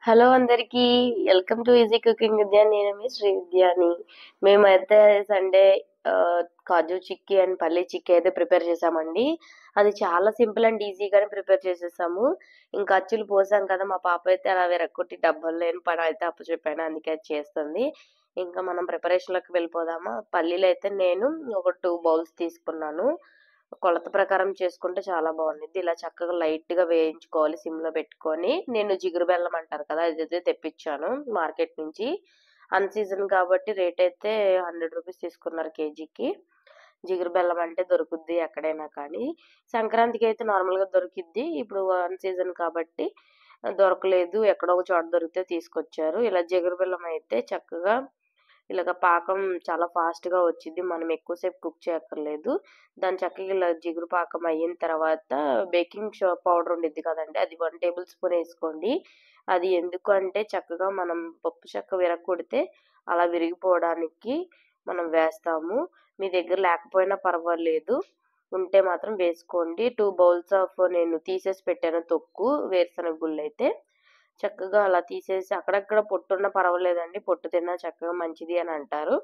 Hello అందరికీ. Welcome to easy cooking విద్య. నేను మీ శ్రీ విద్యాని. మేమైతే సండే కాజు చిక్కీ అండ్ పల్లీ చిక్కీ అయితే ప్రిపేర్ చేసామండి. అది చాలా సింపుల్ అండ్ ఈజీగానే ప్రిపేర్ చేసేసాము. ఇంకా అచ్చులు పోసాం కదా, మా పాప అయితే అలా విరక్కొట్టి డబ్బలు లేని పని అయితే అప్పచెప్పాను, అందుకే అది చేస్తుంది. ఇంకా మనం ప్రిపరేషన్లోకి వెళ్ళిపోదామా. పల్లీలు అయితే నేను ఒక 2 బౌల్స్ తీసుకున్నాను. కొలత ప్రకారం చేసుకుంటే చాలా బాగుండిద్ది. ఇలా చక్కగా లైట్‌గా వేయించుకోవాలి సిమ్‌లో పెట్టుకొని. నేను జిగురు బెల్లం అంటారు కదా, అదైతే తెప్పించాను మార్కెట్ నుంచి. అన్ సీజన్ కాబట్టి రేట్ అయితే రూ. 100 తీసుకున్నారు కేజీకి. జిగురు బెల్లం అంటే దొరుకుద్ది ఎక్కడైనా కానీ. సంక్రాంతికి అయితే నార్మల్‌గా దొరికిద్ది. ఇప్పుడు అన్ సీజన్ కాబట్టి దొరకలేదు. ఎక్కడో ఒక చోట దొరికితే తీసుకొచ్చారు. ఇలా జిగురు బెల్లం అయితే చక్కగా ఇలాగ పాకం చాలా ఫాస్ట్‌గా వచ్చిద్ది. మనం ఎక్కువ సేపు కుక్ చేయక్కర్లేదు. దాన్ని చక్కగా ఇలా జిగురు పాకం అయిన తర్వాత బేకింగ్ పౌడర్ ఉండిద్ది కదండీ, అది 1 టేబుల్ స్పూన్ ఏసుకోండి. అది ఎందుకు అంటే చక్కగా మనం పప్పు చెక్క విరగ్గొడితే అలా విరిగిపోవడానికి మనం వేస్తాము. మీ దగ్గర లేకపోయినా పర్వాలేదు. ఉంటే మాత్రం వేసుకోండి. 2 బౌల్స్ ఆఫ్ నేను తీసేసి పెట్టాను తొక్కు వేరుశనగ గుళ్ళైతే. చక్కగా అలా తీసేసి అక్కడక్కడ పొట్టున్నా పర్వాలేదండి. పొట్టు తిన్నా చక్కగా మంచిది అని అంటారు.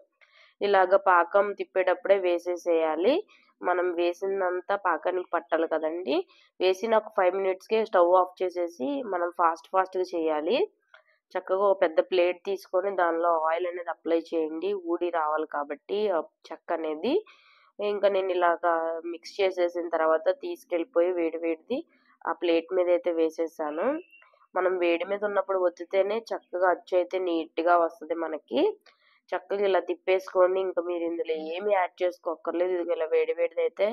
ఇలాగ పాకం తిప్పేటప్పుడే వేసేసేయాలి. మనం వేసిందంతా పాకానికి పట్టాలి కదండీ. వేసిన ఒక 5 మినిట్స్‌కే స్టవ్ ఆఫ్ చేసేసి మనం ఫాస్ట్‌గా చేయాలి. చక్కగా ఒక పెద్ద ప్లేట్ తీసుకొని దానిలో ఆయిల్ అనేది అప్లై చేయండి. ఊడి రావాలి కాబట్టి చెక్క అనేది. ఇంకా నేను ఇలాగా మిక్స్ చేసేసిన తర్వాత తీసుకెళ్ళిపోయి వేడి వేడిది ఆ ప్లేట్ మీద అయితే వేసేసాను. మనం వేడి మీద ఉన్నప్పుడు ఒత్తితేనే చక్కగా అచ్చయితే నీట్‌గా వస్తది మనకి. చక్కగా ఇలా తిప్పేసుకోండి. ఇంక మీరు ఇందులో ఏమి యాడ్ చేసుకోక్కర్లేదు. ఇదిగో ఇలా వేడి వేడిదైతే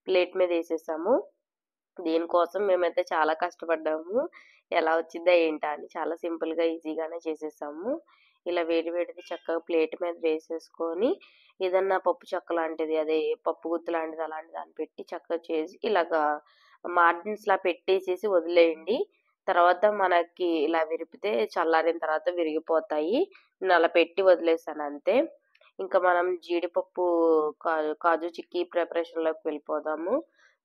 ప్లేట్ మీద ఏసేసాము. దీనికోసం మేమైతే చాలా కష్టపడ్డాము. ఎలా వచ్చిద్దా ఏంటా అని. చాలా సింపుల్‌గా, ఈజీగానే చేసేసాము. ఇలా వేడి వేడిది చక్కగా ప్లేట్ మీద వేసేసుకొని, ఏదన్నా పప్పు చెక్క లాంటిది, అదే పప్పు గుత్తి లాంటిది అలాంటి దాన్ని పెట్టి చక్కగా చేసి ఇలాగా మార్జిన్స్‌లా పెట్టేసేసి వదిలేయండి. తర్వాత మనకి ఇలా విరిపితే చల్లారిన తర్వాత విరిగిపోతాయి. నేను అలా పెట్టి వదిలేసానంతే. ఇంకా మనం జీడిపప్పు కాజు చిక్కీ ప్రిపరేషన్‌లోకి వెళ్ళిపోదాము.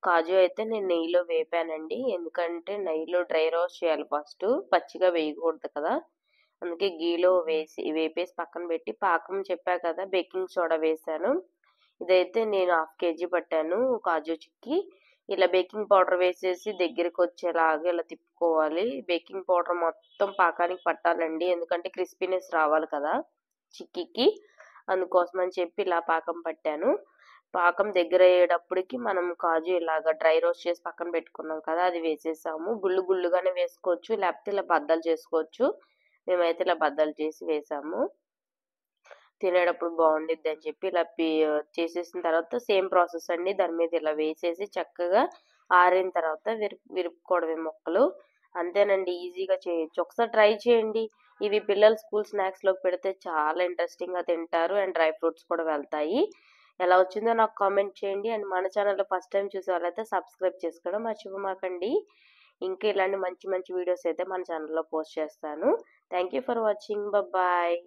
కాజు అయితే నేను నెయ్యిలో వేపానండి. ఎందుకంటే నెయ్యిలో డ్రై రోస్ట్ చేయాలి ఫస్టు. పచ్చిగా వేయకూడదు కదా. అందుకే ఘీలో వేపేసి పక్కన పెట్టి పాకం చెప్పా కదా, బేకింగ్ సోడా వేశాను. ఇదైతే నేను హాఫ్ కేజీ పట్టాను కాజు చిక్కీ. ఇలా బేకింగ్ పౌడర్ వేసేసి దగ్గరికొచ్చేలాగా ఇలా తిప్పుకోవాలి. బేకింగ్ పౌడర్ మొత్తం పాకానికి పట్టాలండి. ఎందుకంటే క్రిస్పీనెస్ రావాలి కదా చిక్కీకి. అందుకోసమని చెప్పి ఇలా పాకం పట్టాను. పాకం దగ్గరయ్యేటప్పటికి మనం కాజు ఇలాగ డ్రై రోస్ట్ చేసి పక్కన పెట్టుకున్నాం కదా, అది వేసేసాము. గుళ్ళు గుళ్ళుగానే వేసుకోవచ్చు, లేకపోతే ఇలా బద్దలు చేసుకోవచ్చు. మేమైతే ఇలా బద్దలు చేసి వేసాము. తినేటప్పుడు బావుండిద్దని చెప్పి ఇలా చేసేసిన తర్వాత సేమ్ ప్రాసెస్ అండి. దాని మీద ఇలా వేసేసి చక్కగా ఆరిన తర్వాత విరుపుకోవడమే ముక్కలు. అంతేనండి, ఈజీగా చేయొచ్చు. ఒకసారి ట్రై చేయండి. ఇవి పిల్లలు స్కూల్ స్నాక్స్‌లోకి పెడితే చాలా ఇంట్రెస్టింగ్‌గా తింటారు అండ్ డ్రై ఫ్రూట్స్ కూడా వెళ్తాయి. ఎలా వచ్చిందో నాకు కామెంట్ చేయండి. అండ్ మన ఛానల్‌లో ఫస్ట్ టైమ్ చూసే వాళ్ళైతే సబ్స్క్రైబ్ చేసుకోవడం మర్చిపోమాకండి. ఇంకా ఇలాంటి మంచి మంచి వీడియోస్ అయితే మన ఛానల్‌లో పోస్ట్ చేస్తాను. Thank you for watching. Bye.